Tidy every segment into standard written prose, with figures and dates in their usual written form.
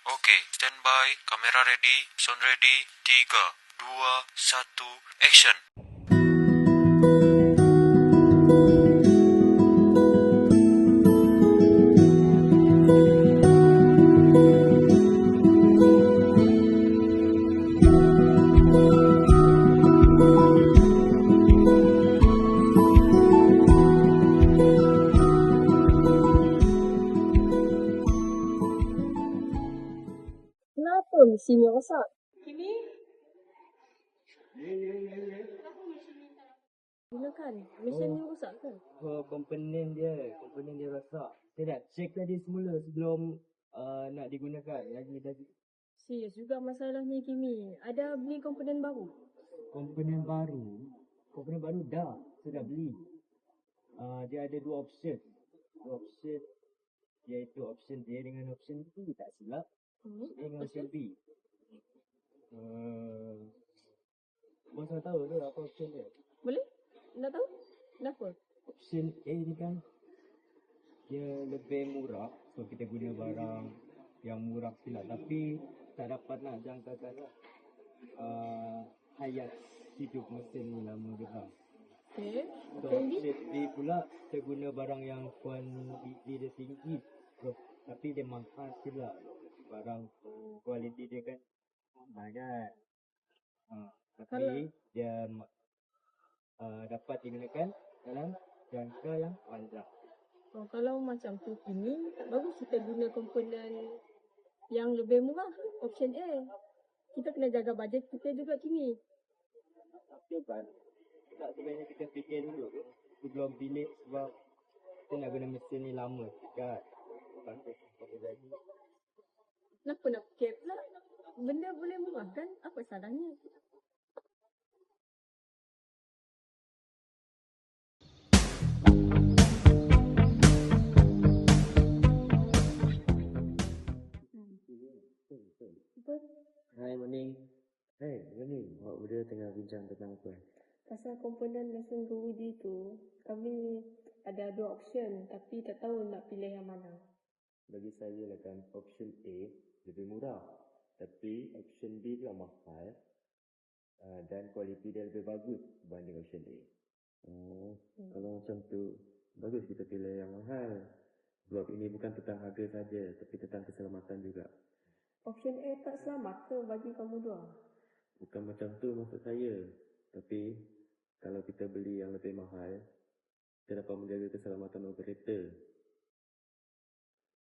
Oke, standby, kamera ready, sound ready, 3, 2, 1, action. Kenapa mesinnya rosak? Gunakan. Mesin ni rosak kan? Komponen dia rosak. Saya dah check tadi semula sebelum nak digunakan. Lagi Serius juga masalah ni, Kimi. Ada beli komponen baru? komponen baru dah. Saya dah beli. Dia ada dua option. Iaitu option A dengan option B, tak silap. A dengan option B. Bos nak tahu ke apa option dia? Boleh? Nak tahu? Kenapa? Option A ni kan dia lebih murah, so kita guna barang yang murah pula, tapi tak dapat nak jangkakan hayat hidup mesin ni lama juga. Okay. So option B pula kita guna barang yang kualiti dia tinggi, so, tapi dia mahal pula. Barang kualiti dia kan mahal kan. Tapi dia dapat digunakan dalam jangka yang panjang. Kalau macam tu, Kimi, bagus kita guna komponen yang lebih murah. Option A. Kita kena jaga bajet kita juga, Kimi. Tapi tak sebenarnya kita fikir dulu sebelum pilih, sebab kita nak guna mesin ni lama dekat. Kenapa nak fikir pula? Benda boleh murah kan? Apa salahnya? Hai, morning. Hey, morning. Awak berdua tengah bincang tentang apa? Pasal komponen mesin gerudi tu, kami ada dua option tapi tak tahu nak pilih yang mana. Bagi saya lah kan, option A lebih murah, tapi option B pula mahal, dan kualiti dia lebih bagus berbanding option A. Kalau macam tu, bagus kita pilih yang mahal. Sebab ini bukan tentang harga saja, tapi tentang keselamatan juga. Option A tak selamat ke bagi kamu dua? Bukan macam tu maksud saya. Tapi kalau kita beli yang lebih mahal, kita dapat menjaga keselamatan operator.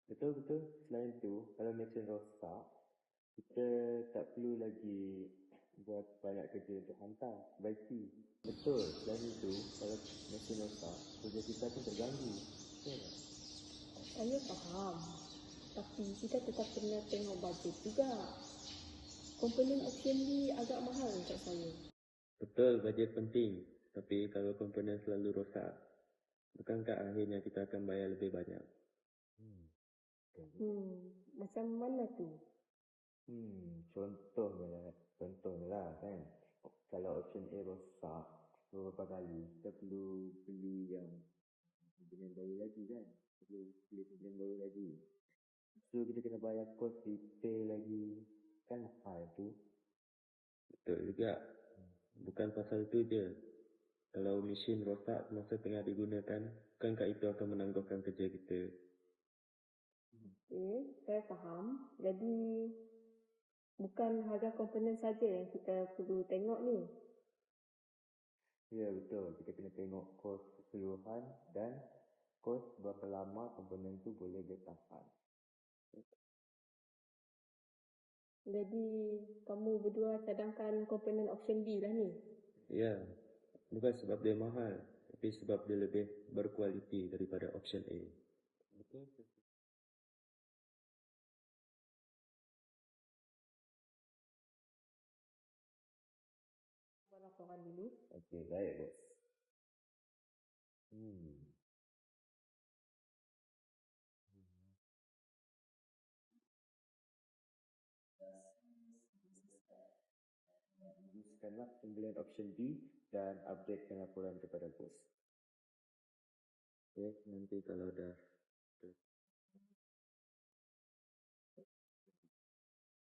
Betul. Selain tu, kalau mesin rosak, kita tak perlu lagi buat banyak kerja untuk hantar, baiki. Betul. Selain itu, kalau mesin rosak, kerja kita pun terganggu. Betul tak? Saya faham. Tapi kita tetap kena tengok bajet juga. Komponen option B agak mahal untuk saya. Betul, bajet penting. Tapi kalau komponen selalu rosak, bukankah akhirnya kita akan bayar lebih banyak? Macam mana tu? Contohnya kan. Kalau option A rosak beberapa kali, kita perlu beli yang komponen baru lagi kan. So kita kena bayar kos repair lagi. Kan mahal tu. Betul juga. Bukan pasal tu je. Kalau mesin rosak masa tengah digunakan, bukankah itu akan menangguhkan kerja kita? Saya faham. Jadi, bukan harga komponen saja yang kita perlu tengok ni. Ya, betul. Kita kena tengok kos keseluruhan dan kos berapa lama komponen tu boleh bertahan. Jadi, kamu berdua cadangkan komponen option B lah ni. Ya, bukan sebab dia mahal, tapi sebab dia lebih berkualiti daripada option A. Betul. Laporan dulu. Okey, baik bos. Teruskanlah pembelian option B dan updatekan laporan kepada bos. Okey, nanti kalau dah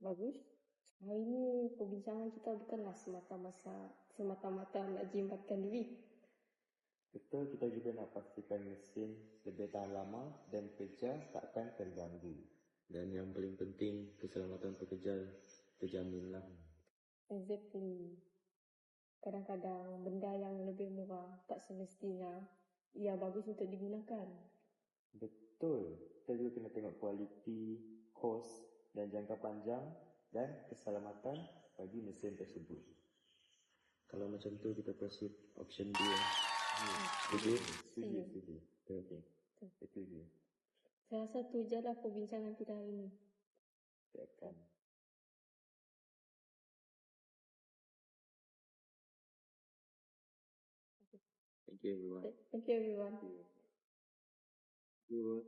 Bagus. Hari ini perbincangan kita bukanlah semata-mata nak jimatkan duit. Betul, kita juga nak pastikan mesin lebih tahan lama dan kerja takkan terganggu. Dan yang paling penting, keselamatan pekerja terjaminlah. Exactly. Kadang-kadang benda yang lebih murah tak semestinya ia bagus untuk digunakan. Betul, kita juga kena tengok kualiti, kos dan jangka panjang dan keselamatan bagi mesin tersebut. Kalau macam tu kita proceed option B. Setuju? Setuju. Okey. Setuju. Saya rasa tu je lah perbincangan kita hari ini. Siapkan. Thank you everyone. Thank you everyone. Good.